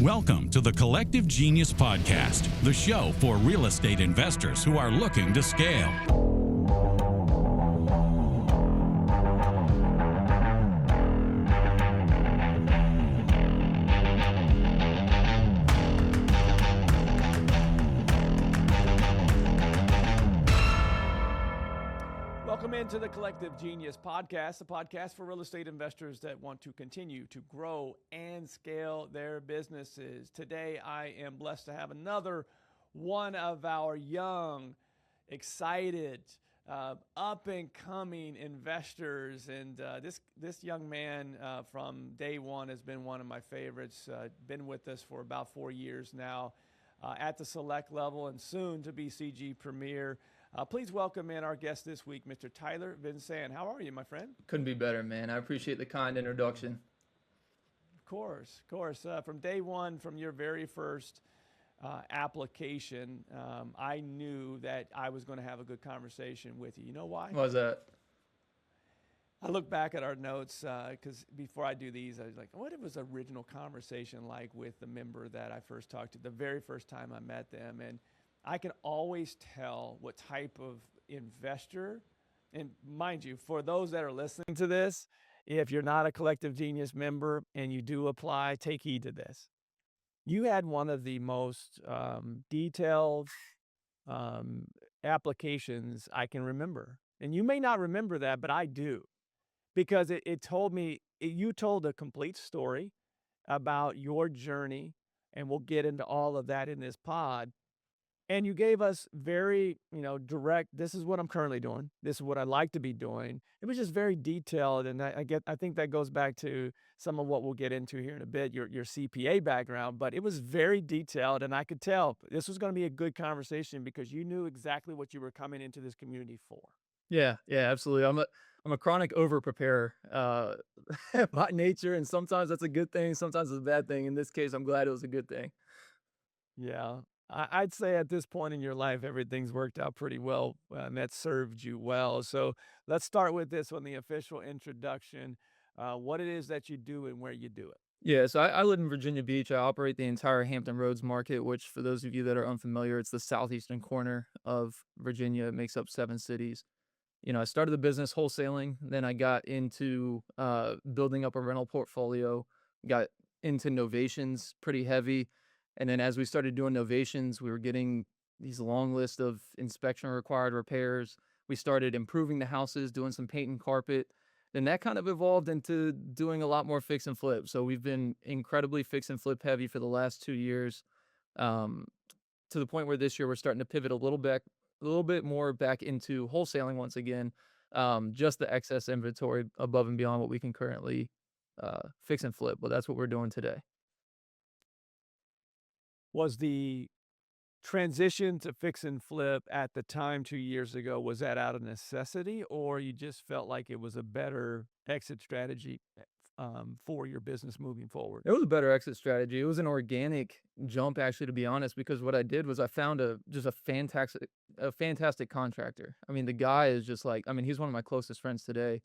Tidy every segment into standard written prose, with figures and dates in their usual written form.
Welcome to the Collective Genius Podcast, the show for real estate investors who are looking to scale. Welcome into the Collective Genius Podcast, a podcast for real estate investors that want to continue to grow and scale their businesses. Today, I am blessed to have another one of our young, excited, up-and-coming investors. And this young man from day one has been one of my favorites, been with us for about 4 years now at the select level and soon to be CG Premier. Please welcome in our guest this week, Mr. Tyler Vinsand. How are you, my friend? Couldn't be better, man. I appreciate the kind introduction. Of course. From day one, from your very first application, I knew that I was going to have a good conversation with you. You know why? Why was that? I look back at our notes because before I do these, I was like, what was the original conversation like with the member that I first talked to the very first time I met them? And I can always tell what type of investor, and mind you, for those that are listening to this, if you're not a Collective Genius member and you do apply, take heed to this. You had one of the most detailed applications I can remember. And you may not remember that, but I do. Because it told me, you told a complete story about your journey, and we'll get into all of that in this pod. And you gave us very, direct, this is what I'm currently doing. This is what I like to be doing. It was just very detailed. And I think that goes back to some of what we'll get into here in a bit, your CPA background, but it was very detailed. And I could tell this was going to be a good conversation because you knew exactly what you were coming into this community for. Yeah, absolutely. I'm a chronic over preparer by nature, and sometimes that's a good thing, sometimes it's a bad thing. In this case, I'm glad it was a good thing. Yeah. I'd say at this point in your life, everything's worked out pretty well, and that served you well. So let's start with this one, the official introduction, what it is that you do and where you do it. Yeah, so I live in Virginia Beach. I operate the entire Hampton Roads market, which for those of you that are unfamiliar, it's the southeastern corner of Virginia. It makes up 7 cities. I started the business wholesaling, then I got into building up a rental portfolio, got into novations pretty heavy. And then as we started doing novations, we were getting these long lists of inspection required repairs. We started improving the houses, doing some paint and carpet. Then that kind of evolved into doing a lot more fix and flip. So we've been incredibly fix and flip heavy for the last 2 years, to the point where this year we're starting to pivot a little bit more back into wholesaling once again, just the excess inventory above and beyond what we can currently fix and flip. But that's what we're doing today. Was the transition to fix and flip at the time 2 years ago, was that out of necessity, or you just felt like it was a better exit strategy for your business moving forward? It was a better exit strategy. It was an organic jump, actually, to be honest, because what I did was I found a fantastic contractor. I mean, the guy is just like, he's one of my closest friends today.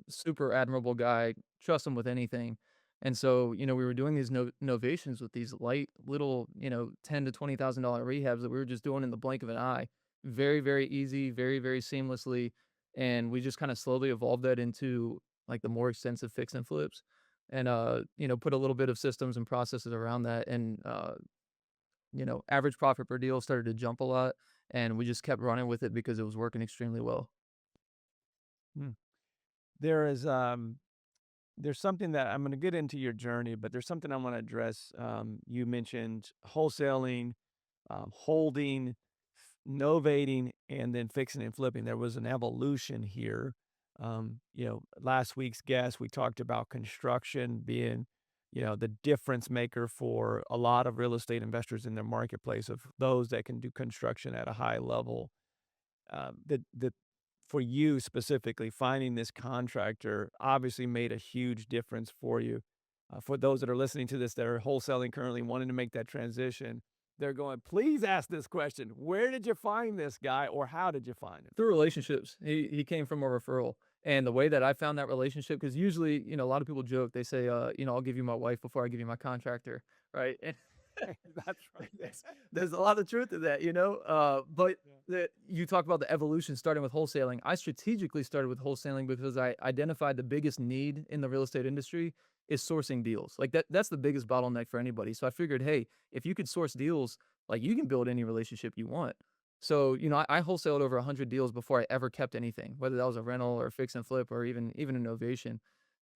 Super admirable guy. Trust him with anything. And so, we were doing these novations with these light little, $10,000 to $20,000 rehabs that we were just doing in the blink of an eye. Very, very easy, very, very seamlessly. And we just kind of slowly evolved that into like the more extensive fix and flips, and, put a little bit of systems and processes around that. And, average profit per deal started to jump a lot, and we just kept running with it because it was working extremely well. There is, there's something that I'm going to get into your journey, but there's something I want to address. You mentioned wholesaling, holding, novating, and then fixing and flipping. There was an evolution here. Last week's guest, we talked about construction being, the difference maker for a lot of real estate investors in their marketplace, of those that can do construction at a high level. For you specifically, finding this contractor obviously made a huge difference for you. For those that are listening to this that are wholesaling currently, wanting to make that transition, they're going, please ask this question. Where did you find this guy, or how did you find him? Through relationships. He came from a referral. And the way that I found that relationship, because usually, a lot of people joke, they say, I'll give you my wife before I give you my contractor, right? And That's right. there's a lot of truth to that, but Yeah. you talk about the evolution starting with wholesaling. I strategically started with wholesaling because I identified the biggest need in the real estate industry is sourcing deals. Like that's the biggest bottleneck for anybody. So I figured, hey, if you could source deals, like you can build any relationship you want. So, I wholesaled over 100 deals before I ever kept anything, whether that was a rental or fix and flip or even a novation.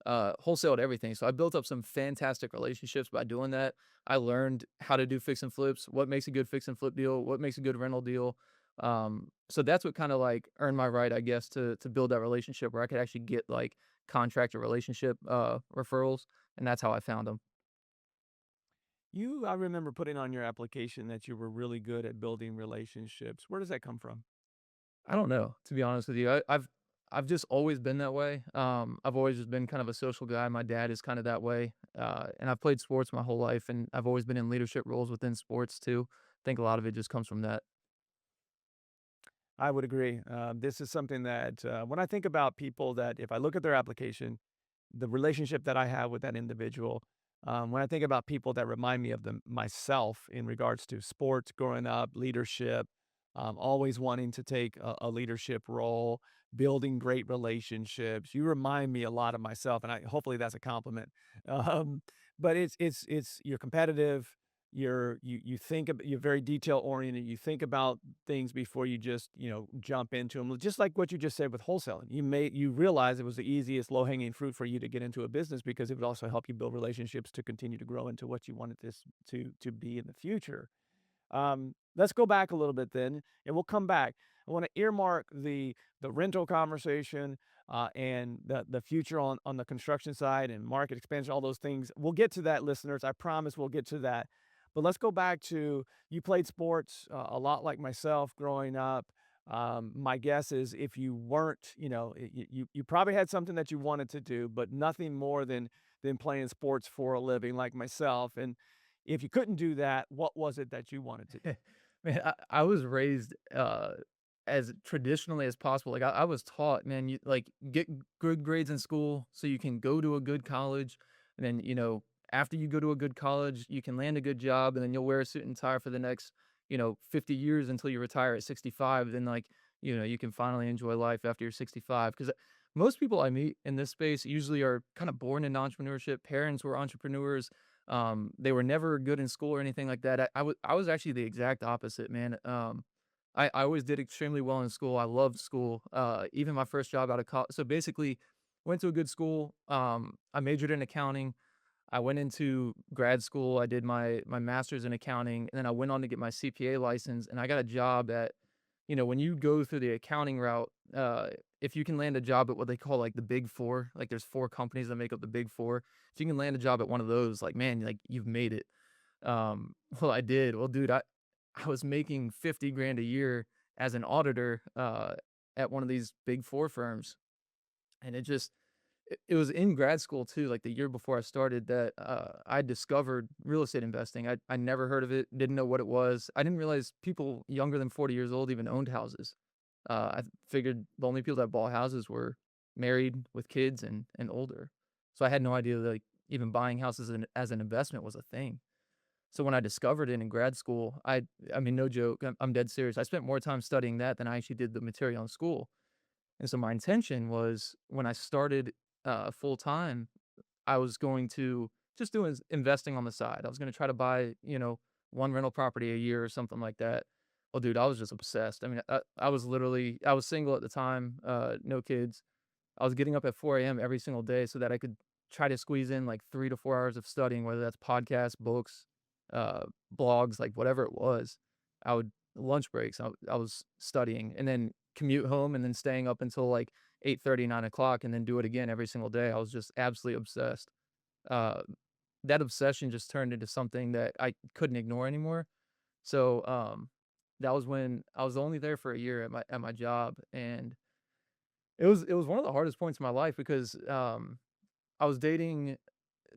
Wholesaled everything. So I built up some fantastic relationships by doing that. I learned how to do fix and flips, what makes a good fix and flip deal, what makes a good rental deal. So that's what kind of like earned my right, I guess, to build that relationship where I could actually get like contractor relationship referrals, and that's how I found them. I remember putting on your application that you were really good at building relationships. Where does that come from? I don't know, to be honest with you. I've just always been that way. I've always just been kind of a social guy. My dad is kind of that way. And I've played sports my whole life, and I've always been in leadership roles within sports too. I think a lot of it just comes from that. I would agree. This is something that when I think about people that if I look at their application, the relationship that I have with that individual, when I think about people that remind me of them myself in regards to sports growing up, leadership, always wanting to take a leadership role, building great relationships. You remind me a lot of myself, and hopefully that's a compliment. Um, but it's you're competitive. You're very detail oriented. You think about things before you just jump into them. Just like what you just said with wholesaling, you realize it was the easiest low hanging fruit for you to get into a business because it would also help you build relationships to continue to grow into what you wanted this to be in the future. Let's go back a little bit then, and we'll come back. I want to earmark the rental conversation and the future on the construction side and market expansion, all those things. We'll get to that, listeners. I promise we'll get to that. But let's go back to you played sports a lot like myself growing up. My guess is if you weren't, you probably had something that you wanted to do, but nothing more than playing sports for a living like myself. And if you couldn't do that, what was it that you wanted to do? Man, I was raised as traditionally as possible. Like I was taught, man, you like get good grades in school so you can go to a good college. And then, after you go to a good college, you can land a good job and then you'll wear a suit and tie for the next, 50 years until you retire at 65. Then like, you can finally enjoy life after you're 65. Because most people I meet in this space usually are kind of born in entrepreneurship. Parents were entrepreneurs. They were never good in school or anything like that. I was actually the exact opposite, man. I always did extremely well in school. I loved school. Even my first job out of college. So basically, went to a good school. I majored in accounting. I went into grad school. I did my master's in accounting, and then I went on to get my CPA license. And I got a job at, when you go through the accounting route, if you can land a job at what they call like the big four, like there's four companies that make up the big four. If you can land a job at one of those, like man, like you've made it. Well, I did. Well, dude, I was making 50 grand a year as an auditor at one of these big four firms, and it was in grad school too, like the year before I started that I discovered real estate investing. I never heard of it, didn't know what it was. I didn't realize people younger than 40 years old even owned houses. I figured the only people that bought houses were married with kids and older. So I had no idea that like even buying houses as an investment was a thing. So when I discovered it in grad school, I mean no joke, I'm dead serious. I spent more time studying that than I actually did the material in school. And so my intention was when I started full time, I was going to just do investing on the side. I was going to try to buy, one rental property a year or something like that. Well, dude, I was just obsessed. I mean, I was single at the time, no kids. I was getting up at 4 a.m. every single day so that I could try to squeeze in like 3 to 4 hours of studying, whether that's podcasts, books, uh, blogs, like whatever it was. I would lunch breaks. I was studying and then commute home and then staying up until like 8:30, 9 o'clock, and then do it again every single day. I was just absolutely obsessed. Uh, that obsession just turned into something that I couldn't ignore anymore. So that was when I was only there for a year at my job, and it was one of the hardest points in my life because I was dating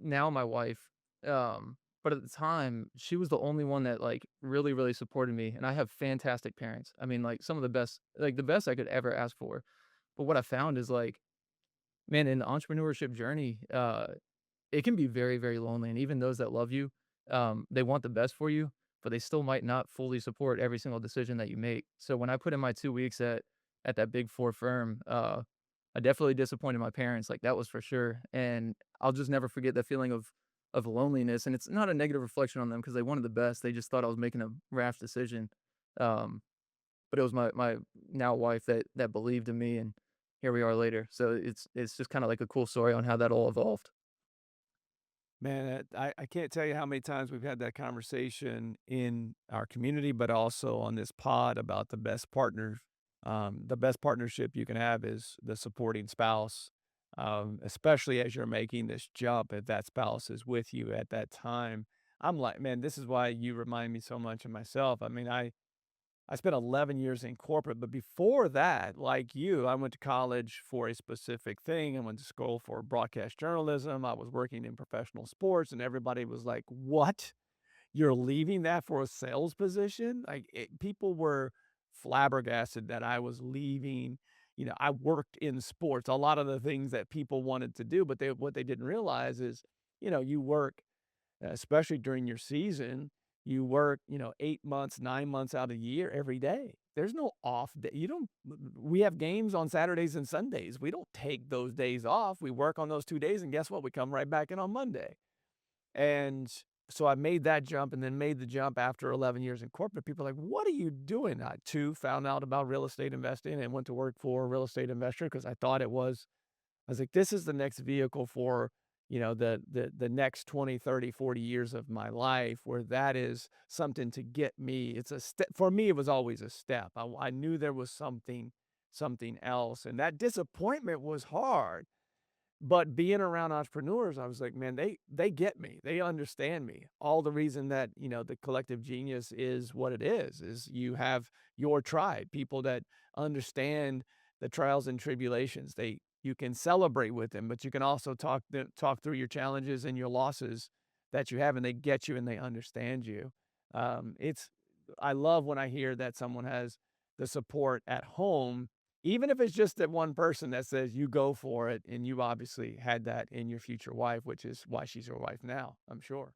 now my wife, but at the time, she was the only one that, like, really, really supported me, and I have fantastic parents. I mean, like, some of the best I could ever ask for. But what I found is, like, Man, in the entrepreneurship journey, it can be very, very lonely, and even those that love you, they want the best for you, but they still might not fully support every single decision that you make. So when I put in my 2 weeks at that Big 4 firm, I definitely disappointed my parents, like, that was for sure, and I'll just never forget that feeling of loneliness, and it's not a negative reflection on them because they wanted the best, they just thought I was making a rash decision, um, but it was my now wife that believed in me, and here we are later. So it's just kinda like a cool story on how that all evolved. Man, I can't tell you how many times we've had that conversation in our community, but also on this pod about the best partners. The best partnership you can have is the supporting spouse, especially as you're making this jump. If that spouse is with you at that time, I'm like, man, this is why you remind me so much of myself. I mean, I spent 11 years in corporate, but before that, like you, I went to college for a specific thing. I went to school for broadcast journalism. I was working in professional sports, and everybody was like, "What? You're leaving that for a sales position?" People were flabbergasted that I was leaving. I worked in sports, a lot of the things that people wanted to do, but what they didn't realize is, you work especially during your season, you work, 8 months, 9 months out of the year every day. There's no off day. You don't We have games on Saturdays and Sundays. We don't take those days off. We work on those 2 days, and guess what? We come right back in on Monday. And so I made that jump and then made the jump after 11 years in corporate. People are like, "What are you doing?" I too found out about real estate investing and went to work for a real estate investor because I thought I was like, "This is the next vehicle for, the next 20, 30, 40 years of my life where that is something to get me." It's a step for me, it was always a step. I knew there was something else, and that disappointment was hard. But being around entrepreneurs, I was like, "Man, they get me. They understand me." All the reason that, the collective genius is what it is you have your tribe, people that understand the trials and tribulations. You can celebrate with them, but you can also talk through your challenges and your losses that you have, and they get you and they understand you. It's I love when I hear that someone has the support at home, even if it's just that one person that says, "You go for it," and you obviously had that in your future wife, which is why she's your wife now, I'm sure.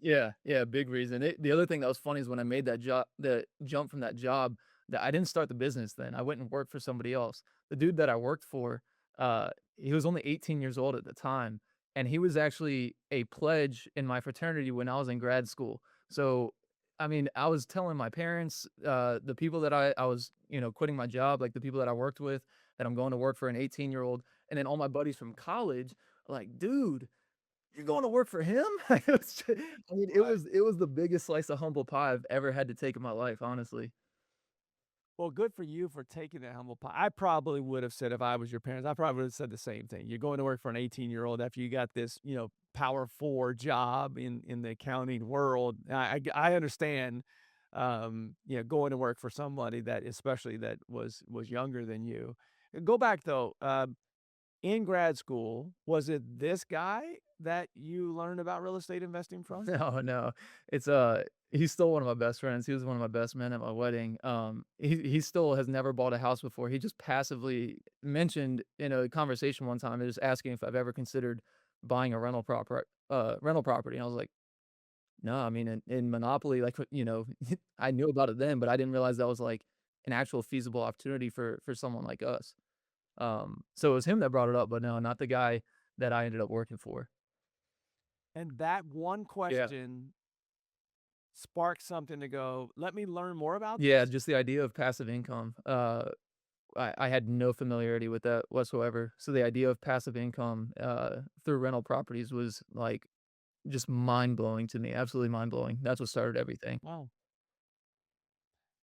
Yeah, yeah, big reason. The other thing that was funny is when I made the jump from that job, that I didn't start the business then. I went and worked for somebody else. The dude that I worked for, he was only 18 years old at the time, and he was actually a pledge in my fraternity when I was in grad school. So, I mean, I was telling my parents, the people that I was, quitting my job, like the people that I worked with, that I'm going to work for an 18-year-old, and then all my buddies from college, like, dude, you're going to work for him? It was ju I mean, Right. it was the biggest slice of humble pie I've ever had to take in my life, honestly. Well, good for you for taking that humble pie. I probably would have said if I was your parents, I probably would have said the same thing. You're going to work for an 18-year-old after you got this, power 4 job in the accounting world. I understand, going to work for somebody that especially that was younger than you. Go back though, in grad school, was it this guy that you learned about real estate investing from? No, no. It's, he's still one of my best friends. He was one of my best men at my wedding. He still has never bought a house before. He just passively mentioned in a conversation one time, just asking if I've ever considered buying a rental property, and I was like, "No." I mean, in Monopoly, like, I knew about it then, but I didn't realize that was, like, an actual feasible opportunity for someone like us. So it was him that brought it up, but no, not the guy that I ended up working for. And that one Yeah. question sparked something to go, "Let me learn more about Yeah, this?" just the idea of passive income. I had no familiarity with that whatsoever. So the idea of passive income through rental properties was like just mind blowing to me. Absolutely mind blowing. That's what started everything. Wow.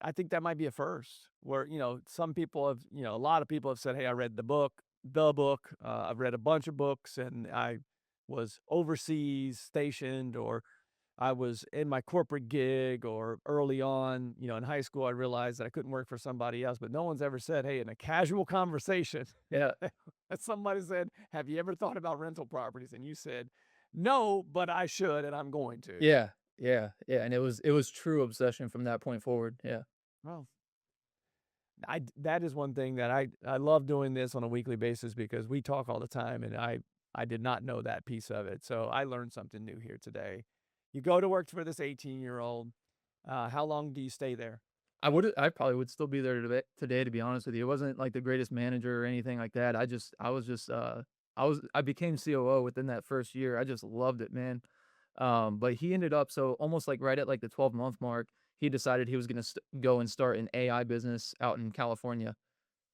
I think that might be a first where, some people have, a lot of people have said, "Hey, I read the book, I've read a bunch of books and I was overseas stationed or I was in my corporate gig or early on, in high school, I realized that I couldn't work for somebody else." But no one's ever said, hey, in a casual conversation, Yeah. that somebody said, "Have you ever thought about rental properties?" And you said, "No, but I should, and I'm going to." Yeah. Yeah. Yeah. And it was true obsession from that point forward. Yeah. Well, that is one thing that I love doing this on a weekly basis because we talk all the time, and I did not know that piece of it. So I learned something new here today. You go to work for this 18-year-old. How long do you stay there? I probably would still be there today, to be honest with you. It wasn't like the greatest manager or anything like that. I became COO within that first year. I just loved it, man. But he ended up so almost like right at like the 12-month mark, he decided he was gonna go and start an AI business out in California.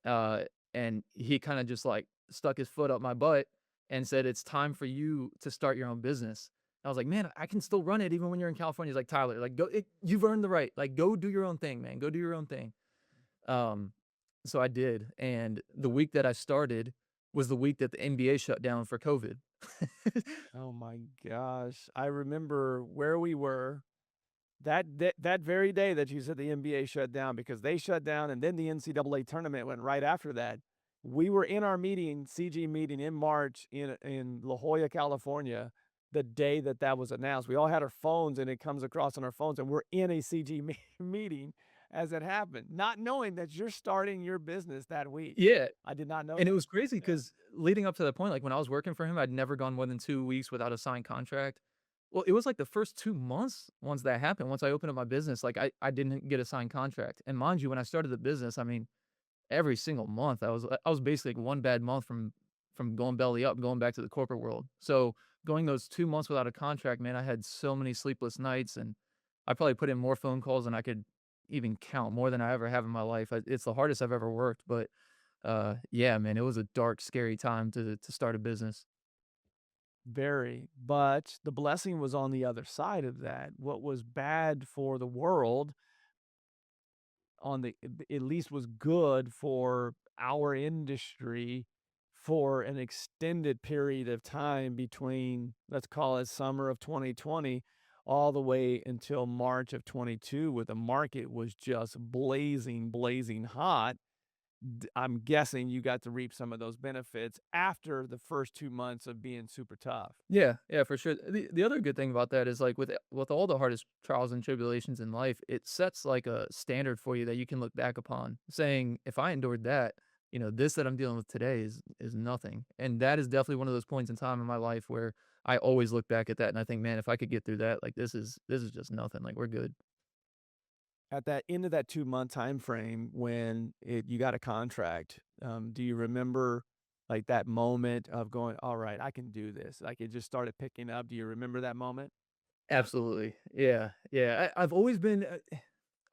Uh, and he kinda just, like, stuck his foot up my butt and said, "It's time for you to start your own business." I was like, "Man, I can still run it even when you're in California." He's like, "Tyler, like, you've earned the right. Like, go do your own thing, man. Go do your own thing." Um, so I did, and the week that I started was the week that the NBA shut down for COVID. Oh my gosh. I remember where we were that very day that you said the NBA shut down because they shut down and then the NCAA tournament went right after that. We were in our meeting, CG meeting in March in La Jolla, California, the day that that was announced. We all had our phones and it comes across on our phones and we're in a CG meeting as it happened, not knowing that you're starting your business that week. Yeah. I did not know And it that. was crazy Yeah. because leading up to that point, like, when I was working for him, I'd never gone more than 2 weeks without a signed contract. Well, it was, like, the first 2 months once that happened, once I opened up my business, like, I didn't get a signed contract, and mind you, when I started the business, I mean, every single month, I was basically, like, 1 bad month from going belly up, going back to the corporate world. So, going those 2 months without a contract, man, I had so many sleepless nights, and I probably put in more phone calls than I could even count, more than I ever have in my life. It's the hardest I've ever worked, but yeah, man, it was a dark, scary time to start a business. Very, but the blessing was on the other side of that. What was bad for the world on the at least was good for our industry for an extended period of time between, let's call it summer of 2020 all the way until March of 22 where the market was just blazing hot. I'm guessing you got to reap some of those benefits after the first 2 months of being super tough. Yeah, yeah, for sure. The other good thing about that is, like, with all the hardest trials and tribulations in life, it sets, like, a standard for you that you can look back upon, saying, "If I endured that, this that I'm dealing with today is nothing." And that is definitely one of those points in time in my life where I always look back at that and I think, "Man, if I could get through that, like, this is just nothing, like, we're good." At that end of that 2-month time frame when you got a contract, do you remember, like, that moment of going, "Alright, I can do this," like, it just started picking up? Do you remember that moment? Absolutely. Yeah, yeah. I've always been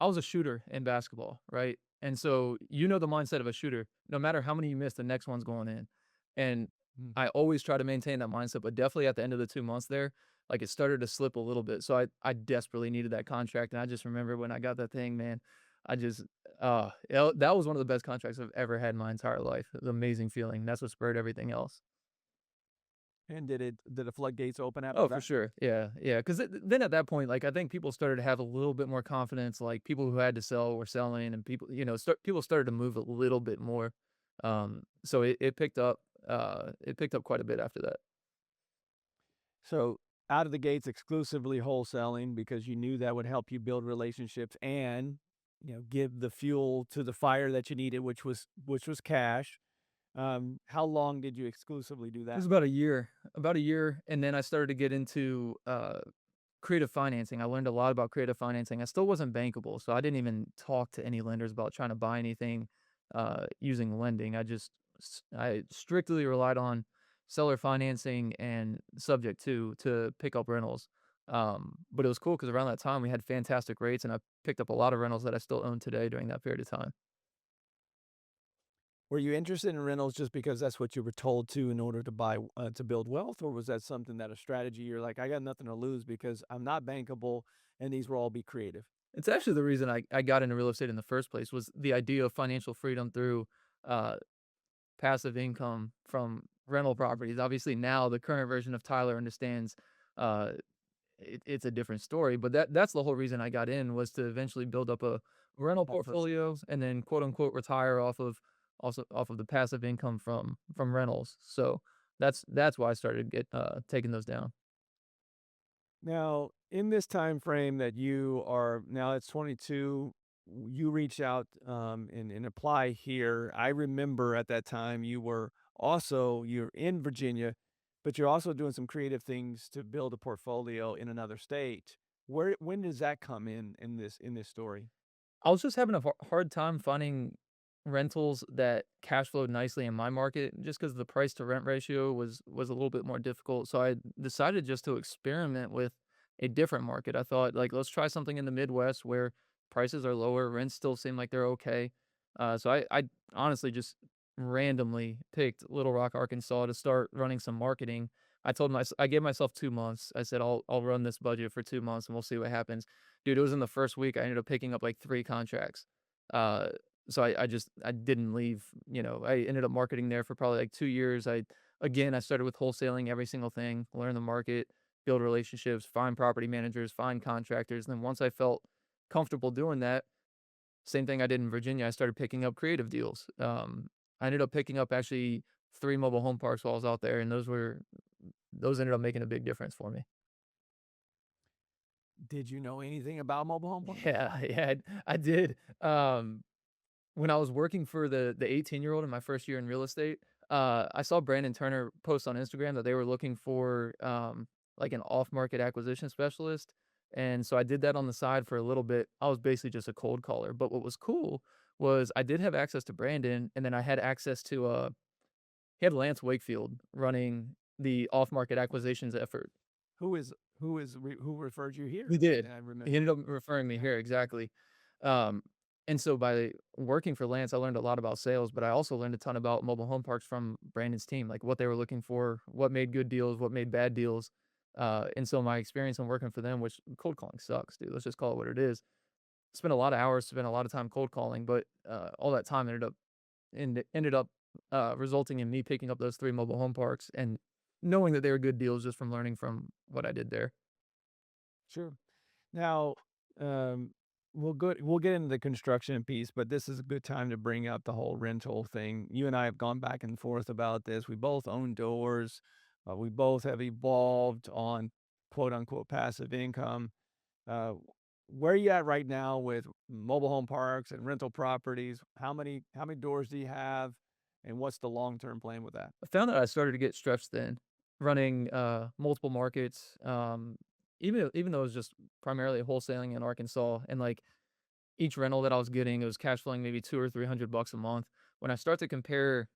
I was a shooter in basketball, right? And so you know the mindset of a shooter. No matter how many you miss, the next one's going in. And Mm. I always try to maintain that mindset, but definitely at the end of the 2 months there, like it started to slip a little bit. So I desperately needed that contract. And I just remember when I got that thing, man, I just that was one of the best contracts I've ever had in my entire life. It was an amazing feeling. That's what spurred everything else. And did the floodgates open after Oh, for that? sure. Yeah, yeah. Because then at that point, like, I think people started to have a little bit more confidence, like, people who had to sell were selling and people, people started to move a little bit more. So it picked up quite a bit after that. So, out of the gates exclusively wholesaling because you knew that would help you build relationships and, give the fuel to the fire that you needed, which was cash. How long did you exclusively do It was that? about a year, and then I started to get into, creative financing. I learned a lot about creative financing. I still wasn't bankable, so I didn't even talk to any lenders about trying to buy anything, using lending. I strictly relied on seller financing and subject to pick up rentals. But it was cool because around that time, we had fantastic rates, and I picked up a lot of rentals that I still own today during that period of time. Were you interested in rentals just because that's what you were told to in order to build wealth, or was that something that a strategy you're like, I got nothing to lose because I'm not bankable and these will all be creative? It's actually the reason I got into real estate in the first place was the idea of financial freedom through, uh, passive income from rental properties. Obviously, now the current version of Tyler understands, uh, it's a different story, but that's the whole reason I got in was to eventually build up a rental That puts portfolio and then quote unquote retire off of the passive income from rentals. So that's why I started taking those down. Now, in this time frame that you are now it's 22. you reach out and apply here. I remember at that time you're in Virginia, but you're also doing some creative things to build a portfolio in another state. When does that come in this story? I was just having a hard time finding rentals that cash flowed nicely in my market just because the price to rent ratio was a little bit more difficult. So I decided just to experiment with a different market. I thought, like, let's try something in the Midwest where prices are lower, rents still seem like they're okay. So I honestly just randomly picked Little Rock, Arkansas to start running some marketing. I gave myself 2 months. I said I'll run this budget for 2 months and we'll see what happens. Dude, it was in the first week, I ended up picking up, like, 3 contracts. Uh, so I didn't leave, I ended up marketing there for probably, like, 2 years. I started with wholesaling every single thing, learn the market, build relationships, find property managers, find contractors, and then once I felt comfortable doing that, same thing I did in Virginia, I started picking up creative deals. I ended up picking up actually 3 mobile home parks while I was out there, and those ended up making a big difference for me. Did you know anything about mobile home parks? Yeah, yeah, I did. When I was working for the 18-year-old in my first year in real estate, I saw Brandon Turner post on Instagram that they were looking for, like, an off-market acquisition specialist, and so I did that on the side for a little bit. I was basically just a cold caller, but what was cool was I did have access to Brandon, and then I had access to, he had Lance Wakefield running the off-market acquisitions effort. Who referred you He here? did. I He remember. ended up referring me Yeah. here, exactly. Um, and so by working for Lance, I learned a lot about sales, but I also learned a ton about mobile home parks from Brandon's team, like what they were looking for, what made good deals, what made bad deals. And so my experience in working for them, which cold calling sucks, dude. Let's just call it what it is. Spent a lot of hours, spent a lot of time cold calling, but all that time ended up resulting in me picking up those 3 mobile home parks and knowing that they were good deals just from learning from what I did there. Sure. Now, um, we'll get into the construction piece, but this is a good time to bring up the whole rental thing. You and I have gone back and forth about this. We both own doors. We both have evolved on quote unquote passive income. Uh, where are you at right now with mobile home parks and rental properties? How many doors do you have, and what's the long term plan with that? I found that I started to get stretched thin, running multiple markets. Even though it was just primarily wholesaling in Arkansas, and like each rental that I was getting, it was cash flowing maybe 2 or 300 bucks a month. When I start to compare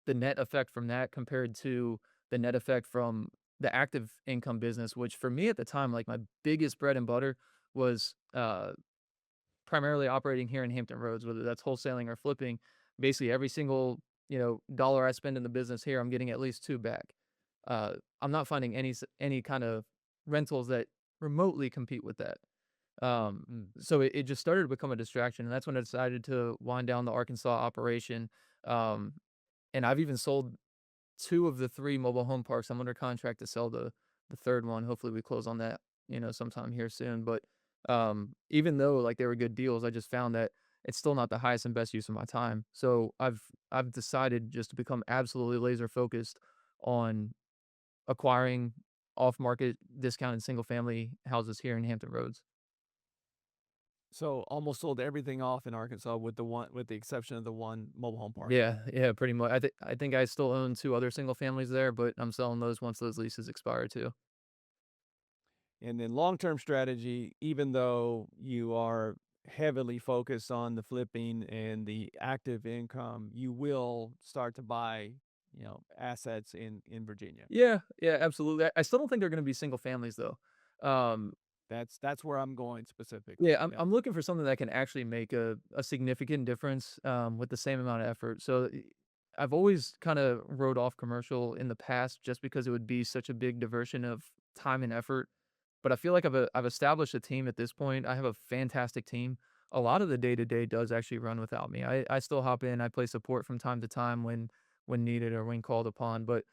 the net effect from that compared to the net effect from the active income business, which for me at the time, like my biggest bread and butter was primarily operating here in Hampton Roads, whether that's wholesaling or flipping. Basically, every single dollar I spend in the business here, I'm getting at least two back. I'm not finding any kind of rentals that remotely compete with that. So it just started to become a distraction, and that's when I decided to wind down the Arkansas operation. Um, and I've even sold 2 of the 3 mobile home parks. I'm under contract to sell the 3rd one. Hopefully, we close on that, sometime here soon. But, even though, like, they were good deals, I just found that it's still not the highest and best use of my time. So I've decided just to become absolutely laser focused on acquiring off-market discounted single family houses here in Hampton Roads. So almost sold everything off in Arkansas with the exception of the one mobile home park. Yeah, yeah, pretty much. I think I still own 2 other single families there, but I'm selling those once those leases expire too. And then long-term strategy, even though you are heavily focused on the flipping and the active income, you will start to buy, assets in Virginia. Yeah, yeah, absolutely. I still don't think they're gonna be single families though. Um, That's where I'm going specifically. yeah, I'm Yeah. I'm looking for something that can actually make a significant difference, with the same amount of effort. So, I've always kinda wrote off commercial in the past just because it would be such a big diversion of time and effort. But I feel like I've established a team at this point. I have a fantastic team. A lot of the day-to-day does actually run without me. I still hop in, I play support from time to time when needed or when called upon, but,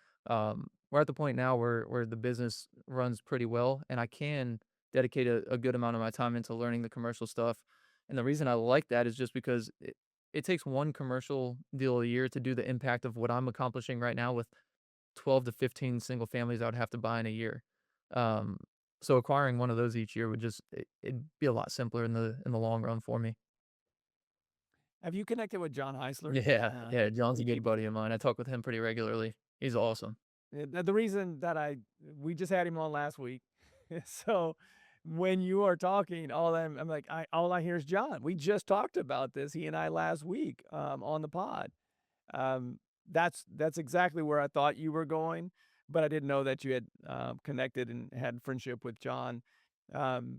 we're at the point now where the business runs pretty well, and I can dedicate a good amount of my time into learning the commercial stuff, and the reason I like that is just because it takes 1 commercial deal a year to do the impact of what I'm accomplishing right now with 12 to 15 single families I would have to buy in a year. Um, so acquiring one of those each year would just it'd be a lot simpler in the long run for me. Have you connected with John Heisler? Yeah, yeah, John's a good buddy of mine. I talk with him pretty regularly. He's awesome. The reason that we just had him on last week. So when you are talking, I'm like, all I hear is John. We just talked about this, he and I last week, on the pod. That's exactly where I thought you were going, but I didn't know that you had connected and had friendship with John. Um,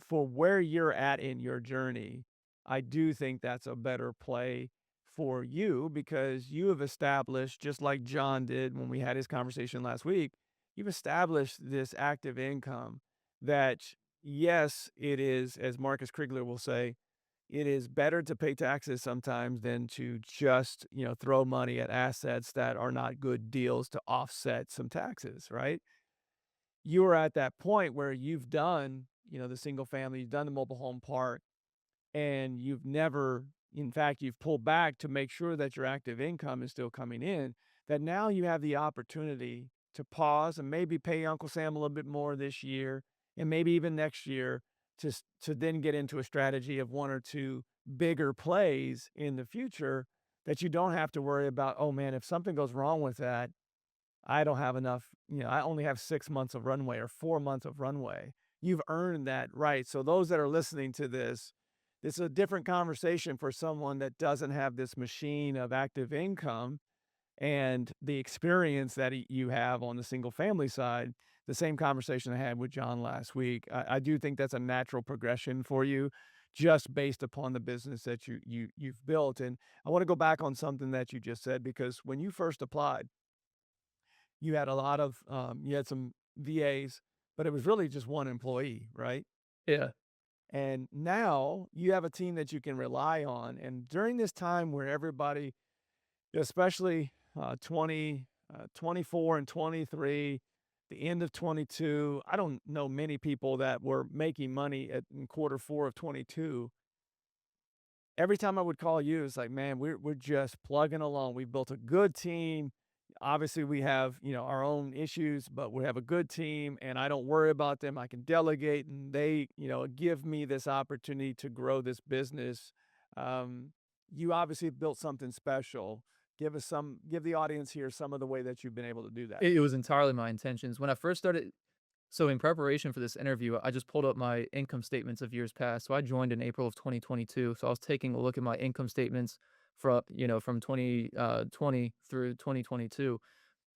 for where you're at in your journey, I do think that's a better play for you because you have established, just like John did when we had his conversation last week, you've established this active income that, yes, it is, as Marcus Krigler will say, it is better to pay taxes sometimes than to just, throw money at assets that are not good deals to offset some taxes, right? You are at that point where you've done, the single family, you've done the mobile home park, and you've never, in fact, you've pulled back to make sure that your active income is still coming in, that now you have the opportunity to pause and maybe pay Uncle Sam a little bit more this year and maybe even next year to then get into a strategy of one or two bigger plays in the future that you don't have to worry about, oh man, if something goes wrong with that, I don't have enough, I only have 6 months of runway or 4 months of runway. You've earned that right. So those that are listening to this is a different conversation for someone that doesn't have this machine of active income and the experience that you have on the single family side. The same conversation I had with John last week. I do think that's a natural progression for you, just based upon the business that you've built. And I want to go back on something that you just said because when you first applied, you had you had some VAs, but it was really just one employee, right? Yeah. And now you have a team that you can rely on. And during this time where everybody, especially 24 and 23, the end of 22, I don't know many people that were making money in quarter four of 22. Every time I would call you, it's like, man, we're just plugging along. We've built a good team. Obviously, we have, our own issues, but we have a good team and I don't worry about them. I can delegate and they, give me this opportunity to grow this business. Um, you obviously built something special. Give the audience here some of the way that you've been able to do that. It was entirely my intentions. When I first started so in preparation for this interview, I just pulled up my income statements of years past. So I joined in April of 2022. So I was taking a look at my income statements from 2020 through 2022.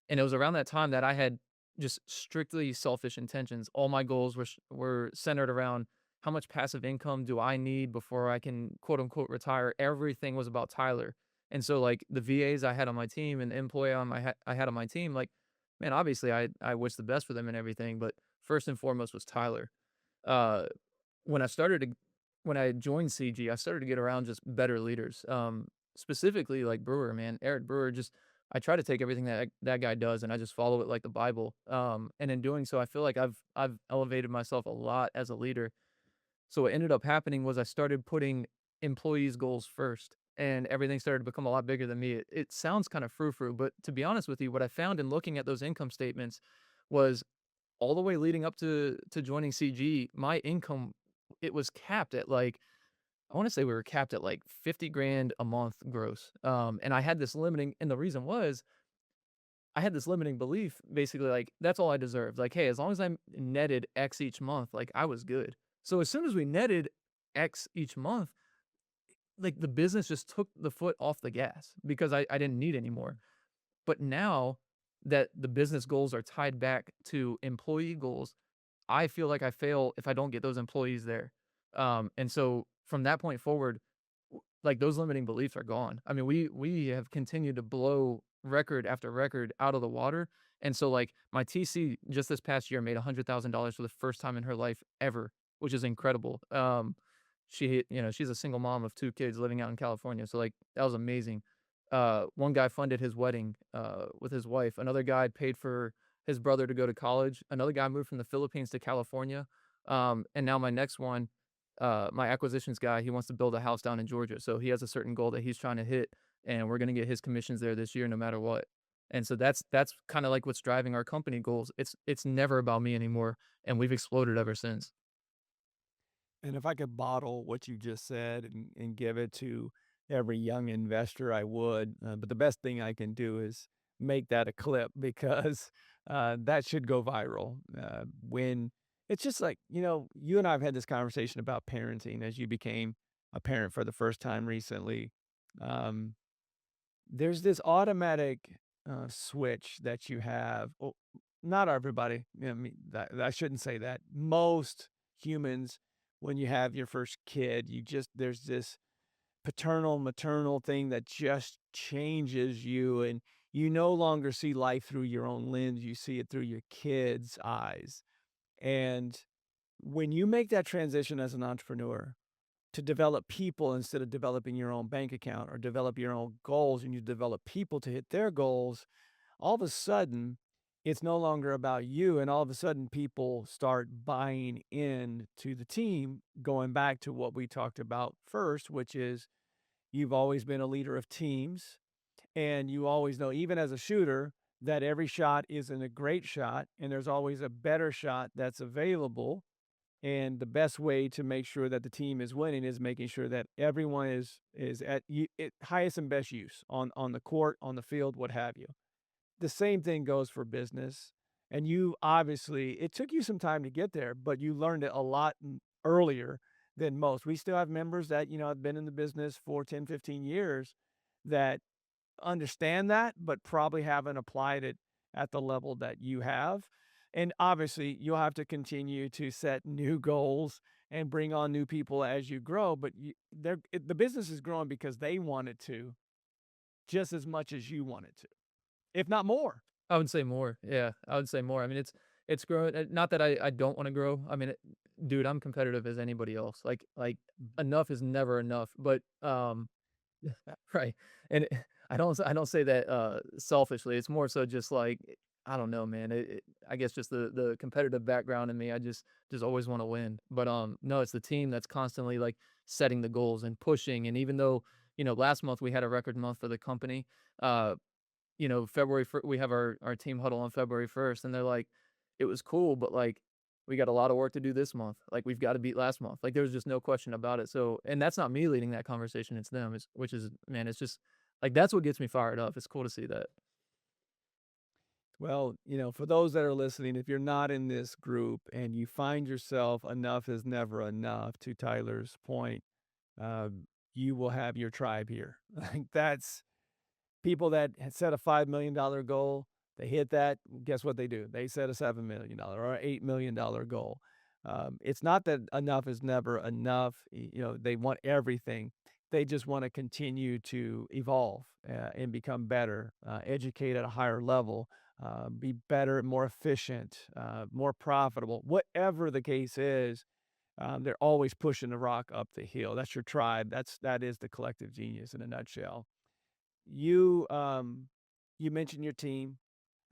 And it was around that time that I had just strictly selfish intentions. All my goals were centered around how much passive income do I need before I can quote unquote retire. Everything was about Tyler. And so like the VAs I had on my team and the employee I had on my team, like, man, obviously I wish the best for them and everything, but first and foremost was Tyler. Uh, when I started to when I joined CG, I started to get around just better leaders. Specifically like Brewer, man, Eric Brewer. Just I try to take everything that guy does and I just follow it like the Bible. And in doing so, I feel like I've elevated myself a lot as a leader. So what ended up happening was I started putting employees' goals first, and everything started to become a lot bigger than me. It sounds kind of frou-frou, but to be honest with you, what I found in looking at those income statements was all the way leading up to joining CG, my income, it was capped at like I want to say we were capped at like 50 grand a month gross. And I had this limiting, and the reason was I had this limiting belief, basically, like that's all I deserved. Like, hey, as long as I netted X each month, like I was good. So as soon as we netted X each month, like the business just took the foot off the gas because I didn't need anymore. But now that the business goals are tied back to employee goals, I feel like I fail if I don't get those employees there. And so from that point forward, like those limiting beliefs are gone. I mean, we have continued to blow record after record out of the water. And so like my TC just this past year made $100,000 for the first time in her life ever, which is incredible. She's a single mom of two kids living out in California. So like that was amazing. One guy funded his wedding with his wife. Another guy paid for his brother to go to college. Another guy moved from the Philippines to California. And now my next one, my acquisitions guy, he wants to build a house down in Georgia. So he has a certain goal that he's trying to hit, and we're going to get his commissions there this year, no matter what. And so that's kind of like what's driving our company goals. It's never about me anymore, and we've exploded ever since. And if I could bottle what you just said and give it to every young investor I would. But the best thing I can do is make that a clip because that should go viral. When it's just like, you and I have had this conversation about parenting as you became a parent for the first time recently. Um, there's this automatic switch that you have. Well, not everybody. I mean, I shouldn't say that. Most humans, when you have your first kid, there's this paternal maternal thing that just changes you, and you no longer see life through your own lens, you see it through your kids' eyes. And when you make that transition as an entrepreneur to develop people instead of developing your own bank account or develop your own goals, and you develop people to hit their goals, all of a sudden it's no longer about you, and all of a sudden people start buying in to the team, going back to what we talked about first, which is you've always been a leader of teams, and you always know, even as a shooter, that every shot isn't a great shot, and there's always a better shot that's available. And the best way to make sure that the team is winning is making sure that everyone is at highest and best use on the court, on the field, what have you. The same thing goes for business. And you obviously, it took you some time to get there, but you learned it a lot earlier than most. We still have members that, have been in the business for 10, 15 years that understand that, but probably haven't applied it at the level that you have. And obviously, you'll have to continue to set new goals and bring on new people as you grow. But the business is growing because they want it to, just as much as you want it to, if not more. I would say more. Yeah, I would say more. I mean, it's growing. Not that I don't want to grow. I mean, dude, I'm competitive as anybody else. Like enough is never enough. But right. And I don't say that selfishly. It's more so just like I don't know, man. I guess just the competitive background in me. I just always want to win. But no, it's the team that's constantly like setting the goals and pushing. And even though last month we had a record month for the company, uh, we have our team huddle on February 1st, and they're like, "It was cool, but, like, we got a lot of work to do this month. Like, we've gotta beat last month." Like, there was just no question about it, so and that's not me leading that conversation, it's them, which is man, it's just like, that's what gets me fired up. It's cool to see that. Well, for those that are listening, if you're not in this group and you find yourself enough is never enough, to Tyler's point, uh, you will have your tribe here. Like that's people that had set a $5 million goal, they hit that, guess what they do? They set a $7 million or $8 million goal. It's not that enough is never enough. They want everything. They just want to continue to evolve and become better, educate at a higher level, be better, more efficient, more profitable. Whatever the case is, they're always pushing the rock up the hill. That's your tribe. That is the collective genius in a nutshell. You mentioned your team.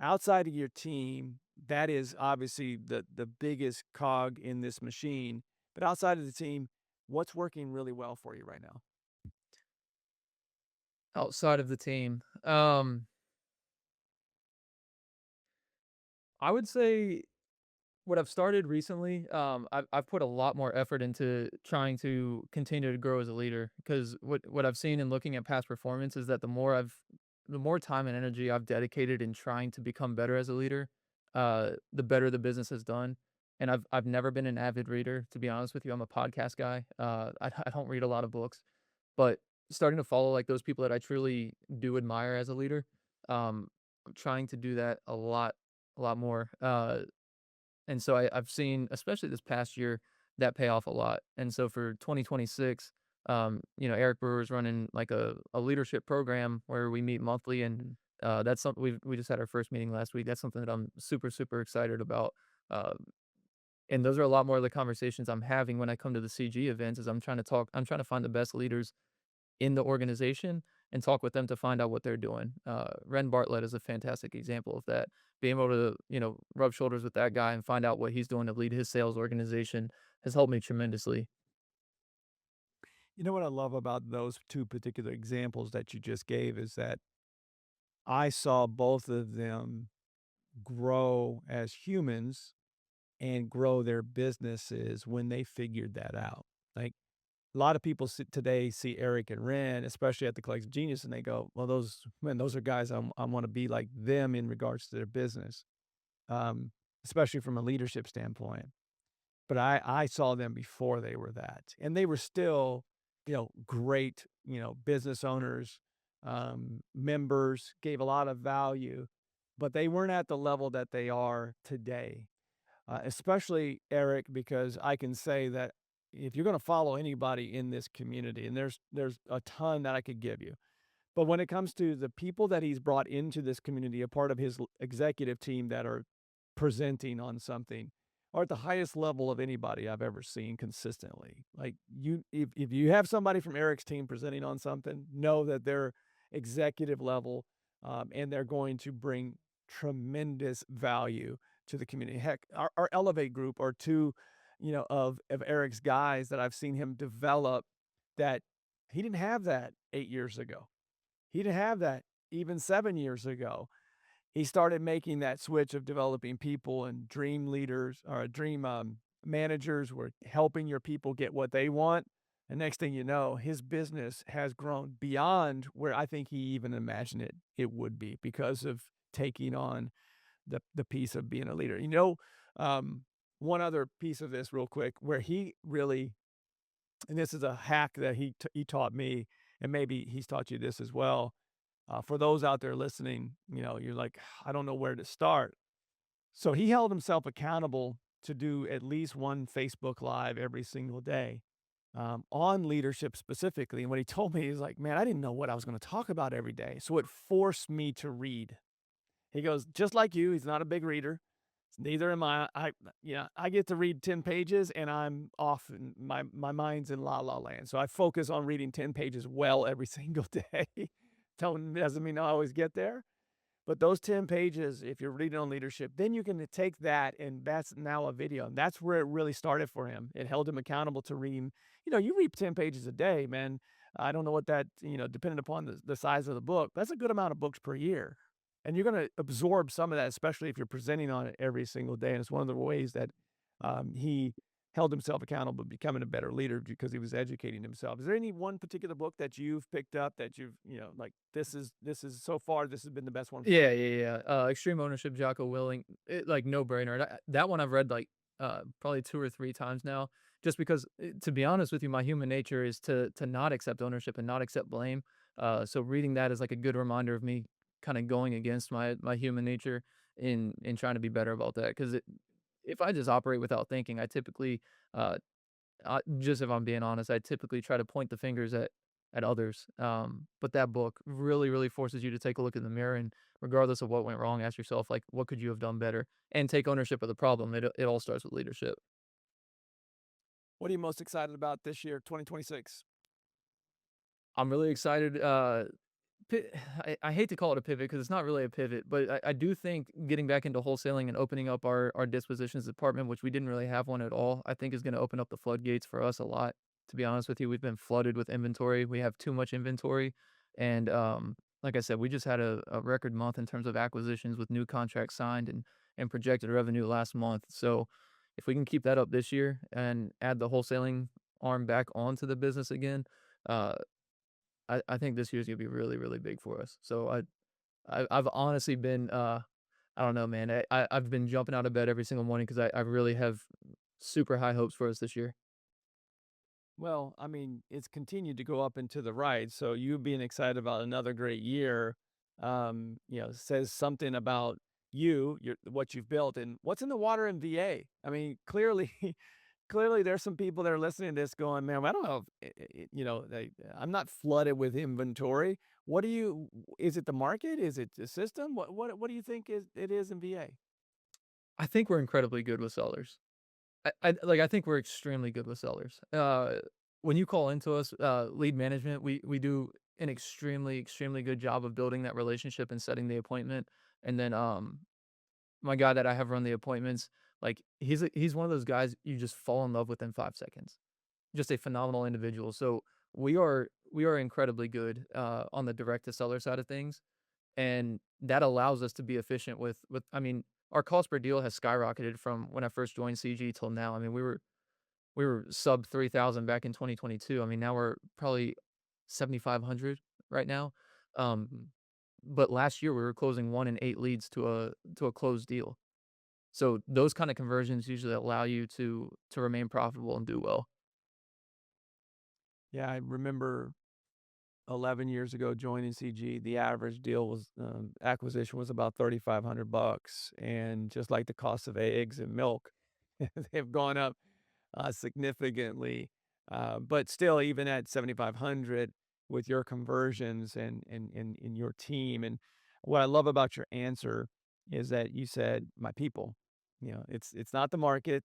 Outside of your team, that is obviously the biggest cog in this machine. But outside of the team, what's working really well for you right now? Outside of the team, I would say what I've started recently, I've put a lot more effort into trying to continue to grow as a leader because what I've seen in looking at past performance is that the more time and energy I've dedicated in trying to become better as a leader, the better the business has done. And I've never been an avid reader, to be honest with you. I'm a podcast guy. I don't read a lot of books, but starting to follow like those people that I truly do admire as a leader, I'm trying to do that a lot more. And so I've seen, especially this past year, that pay off a lot. And so for 2026, Eric Brewer is running like a leadership program where we meet monthly, and that's something we just had our first meeting last week. That's something that I'm super super excited about. Uh, and those are a lot more of the conversations I'm having when I come to the CG events. Is I'm trying to find the best leaders in the organization and talk with them to find out what they're doing. Ren Bartlett is a fantastic example of that. Being able to, rub shoulders with that guy and find out what he's doing to lead his sales organization has helped me tremendously. You know what I love about those two particular examples that you just gave is that I saw both of them grow as humans and grow their businesses when they figured that out. Like A lot of people today see Eric and Ren, especially at the Collective Genius, and they go, "Well, those are guys I want to be like them in regards to their business, um, especially from a leadership standpoint." But I saw them before they were that, and they were still, great, business owners, members, gave a lot of value, but they weren't at the level that they are today. Especially Eric, because I can say that if you're going to follow anybody in this community, and there's a ton that I could give you, but when it comes to the people that he's brought into this community, a part of his executive team that are presenting on something, are at the highest level of anybody I've ever seen consistently. Like if you have somebody from Eric's team presenting on something, know that they're executive level, and they're going to bring tremendous value to the community. Heck, our Elevate group are two, of Eric's guys that I've seen him develop that he didn't have that 8 years ago. He didn't have that even 7 years ago. He started making that switch of developing people and dream leaders or dream managers were helping your people get what they want. And next thing you know, his business has grown beyond where I think he even imagined it would be because of taking on the piece of being a leader. Um, one other piece of this real quick where he really, and this is a hack that he taught me, and maybe he's taught you this as well. For those out there listening, you're like, I don't know where to start. So he held himself accountable to do at least one Facebook Live every single day, on leadership specifically. And what he told me is like, man, I didn't know what I was going to talk about every day. So it forced me to read. He goes, just like you, he's not a big reader. Neither am I. I get to read 10 pages and I'm off and my mind's in la la land. So I focus on reading 10 pages well every single day. Doesn't mean I always get there. But those 10 pages, if you're reading on leadership, then you can take that and that's now a video. And that's where it really started for him. It held him accountable to reading. You read 10 pages a day, man. I don't know what that, depending upon the size of the book, that's a good amount of books per year. And you're going to absorb some of that, especially if you're presenting on it every single day. And it's one of the ways that he held himself accountable, becoming a better leader because he was educating himself. Is there any one particular book that you've picked up that you've, like this is so far, this has been the best one for Yeah, you? yeah, yeah. Extreme Ownership, Jocko Willink, like no brainer. That one I've read like probably 2 or 3 times now, just because to be honest with you, my human nature is to not accept ownership and not accept blame. So reading that is like a good reminder of me kind of going against my human nature in trying to be better about that. Because if I just operate without thinking, I typically uh, just if I'm being honest, I typically try to point the fingers at others. But that book really, really forces you to take a look in the mirror and regardless of what went wrong, ask yourself like, what could you have done better, and take ownership of the problem. It all starts with leadership. What are you most excited about this year, 2026? I'm really excited. I hate to call it a pivot because it's not really a pivot, but I do think getting back into wholesaling and opening up our dispositions department, which we didn't really have one at all, I think is going to open up the floodgates for us a lot. To be honest with you, we've been flooded with inventory. We have too much inventory. And like I said, we just had a record month in terms of acquisitions with new contracts signed and projected revenue last month. So if we can keep that up this year and add the wholesaling arm back onto the business again, uh, I think this year's gonna be really, really big for us. So I've honestly been, I don't know, man. I've been jumping out of bed every single morning because I really have super high hopes for us this year. Well, I mean, it's continued to go up and to the right. So you being excited about another great year, says something about what you've built and what's in the water in VA. I mean, clearly, clearly there's some people that are listening to this going, man, I don't know I'm not flooded with inventory. What do you, is it the market? Is it the system? What do you think it is in VA? I think we're incredibly good with sellers. I think we're extremely good with sellers. When you call into us, lead management, we do an extremely, extremely good job of building that relationship and setting the appointment. And then my guy that I have run the appointments, like he's one of those guys you just fall in love with in 5 seconds. Just a phenomenal individual. So we are incredibly good on the direct to seller side of things, and that allows us to be efficient with. I mean, our cost per deal has skyrocketed from when I first joined CG till now. I mean, we we were sub 3,000 back in 2022. I mean, now we're probably 7,500 right now. Um, but last year we were closing 1 in 8 leads to a closed deal. So those kind of conversions usually allow you to remain profitable and do well. Yeah, I remember 11 years ago joining CG. The average deal was acquisition was about $3,500, and just like the cost of eggs and milk, they've gone up significantly. But still, even at 7,500, with your conversions and your team, and what I love about your answer is that you said my people. It's not the market.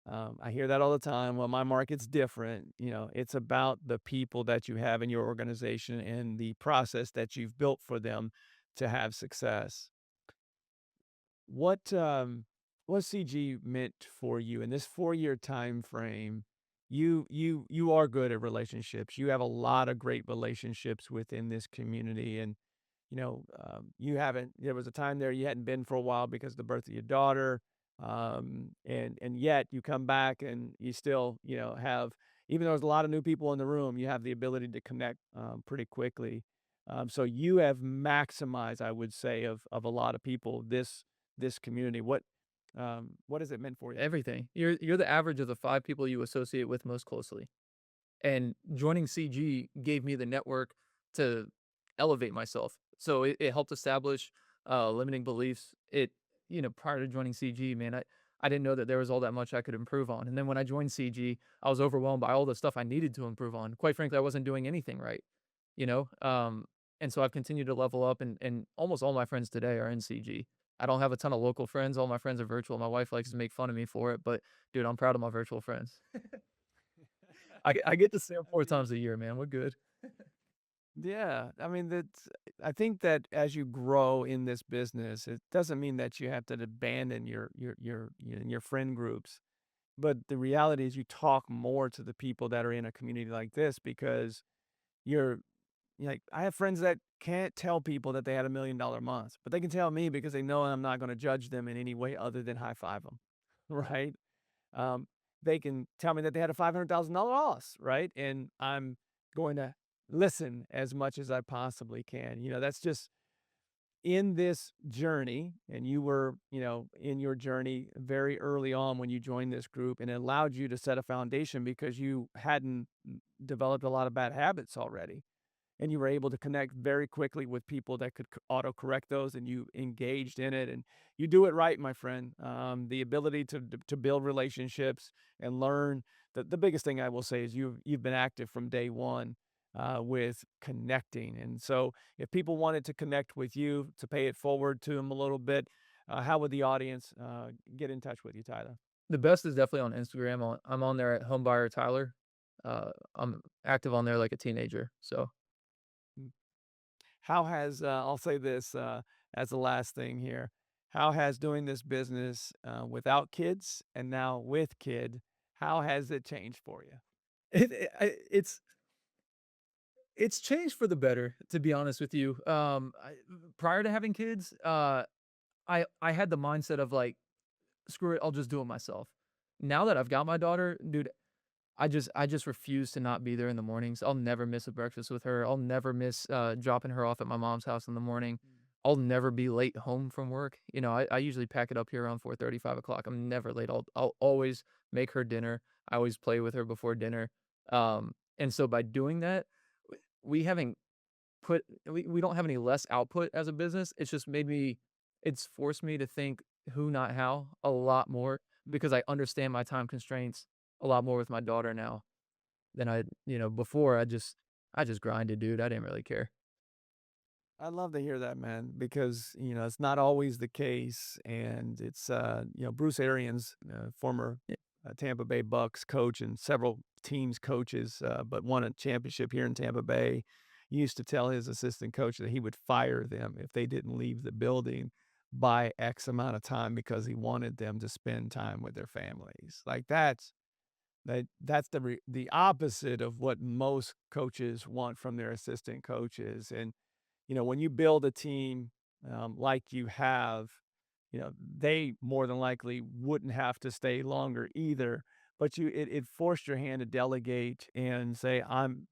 I hear that all the time. Well, my market's different. It's about the people that you have in your organization and the process that you've built for them to have success. What CG meant for you in this 4-year time frame? You are good at relationships. You have a lot of great relationships within this community, and you haven't. There was a time there you hadn't been for a while because of the birth of your daughter, and yet you come back and you still have. Even though there's a lot of new people in the room, you have the ability to connect pretty quickly. So you have maximized, I would say, of a lot of people this community. What has it meant for you? Everything. You're the average of the 5 people you associate with most closely. And joining CG gave me the network to elevate myself. So it helped establish limiting beliefs. Prior to joining CG, man, I didn't know that there was all that much I could improve on. And then when I joined CG, I was overwhelmed by all the stuff I needed to improve on. Quite frankly, I wasn't doing anything right, you know? And so I've continued to level up, and almost all my friends today are in CG. I don't have a ton of local friends. All my friends are virtual. My wife likes to make fun of me for it, but dude, I'm proud of my virtual friends. I get to see 'em I 4 mean, times a year, man, we're good. yeah, I mean I think that as you grow in this business, it doesn't mean that you have to abandon your friend groups. But the reality is you talk more to the people that are in a community like this because you're like, I have friends that can't tell people that they had $1 million month, but they can tell me because they know I'm not going to judge them in any way other than high five them, right? Um, they can tell me that they had a $500,000 loss, right? And I'm going to listen as much as I possibly can. That's just in this journey, and you were, in your journey very early on when you joined this group, and it allowed you to set a foundation because you hadn't developed a lot of bad habits already, and you were able to connect very quickly with people that could auto correct those, and you engaged in it, and you do it right, my friend. The ability to build relationships and learn. The biggest thing I will say is you've been active from day one with connecting, and so if people wanted to connect with you to pay it forward to them a little bit, how would the audience get in touch with you, Tyler? The best is definitely on Instagram. I'm on there at homebuyer Tyler. I'm active on there like a teenager, so How has I'll say this as the last thing here. How has doing this business without kids and now with kid, how has it changed for you? it I it's changed for the better, to be honest with you. Prior to having kids, I had the mindset of like, "Screw it, I'll just do it myself." Now that I've got my daughter, dude, I just refuse to not be there in the mornings. I'll never miss a breakfast with her. I'll never miss, dropping her off at my mom's house in the morning. I'll never be late home from work. I usually pack it up here around 4:30, 5 o'clock. I'm never late. I'll always make her dinner. I always play with her before dinner. And so by doing that, we haven't we don't have any less output as a business. It's forced me to think who, not how, a lot more because I understand my time constraints a lot more with my daughter now than before I just grinded, dude. I didn't really care. I love to hear that, man, because it's not always the case, and it's Bruce Arians, former Yeah. Tampa Bay Bucks coach and several teams coaches, but won a championship here in Tampa Bay. He used to tell his assistant coach that he would fire them if they didn't leave the building by X amount of time because he wanted them to spend time with their families. Like that's the opposite of what most coaches want from their assistant coaches. And when you build a team like you have, they more than likely wouldn't have to stay longer either. but it forced your hand to delegate and say,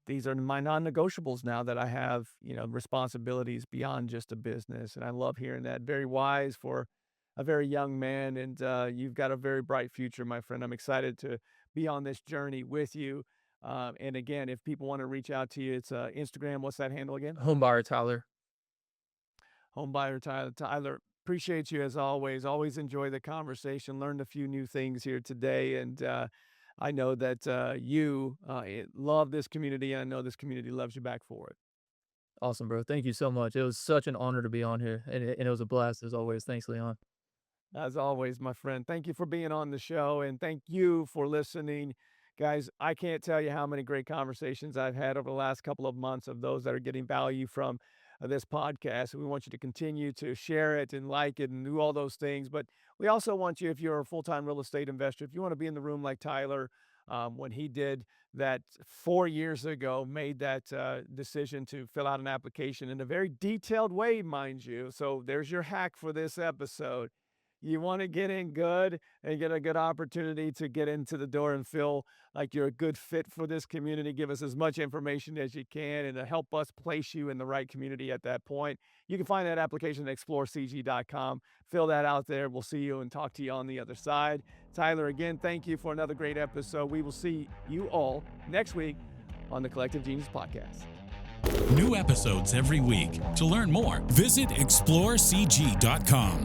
these are my non-negotiables now that I have, responsibilities beyond just a business. And I love hearing that. Very wise for a very young man, and you've got a very bright future, my friend. I'm excited to be on this journey with you. And again, if people want to reach out to you, it's Instagram. What's that handle again? Homebuyer Tyler. Homebuyer Tyler. Tyler, appreciate you as always. Always enjoy the conversation. Learned a few new things here today, and I know that you love this community, and I know this community loves you back for it. Awesome, bro. Thank you so much. It was such an honor to be on here, and it was a blast as always. Thanks, Leon. As always, my friend, thank you for being on the show, and thank you for listening. Guys, I can't tell you how many great conversations I've had over the last couple of months of those that are getting value from this podcast. We want you to continue to share it and like it and do all those things. But we also want you, if you're a full-time real estate investor, if you want to be in the room like Tyler, when he did that 4 years ago, made that decision to fill out an application in a very detailed way, mind you. So there's your hack for this episode. You want to get in good and get a good opportunity to get into the door and feel like you're a good fit for this community. Give us as much information as you can and to help us place you in the right community at that point. You can find that application at explorecg.com. Fill that out there. We'll see you and talk to you on the other side. Tyler, again, thank you for another great episode. We will see you all next week on the Collective Genius Podcast. New episodes every week. To learn more, visit explorecg.com,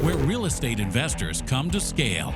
where real estate investors come to scale.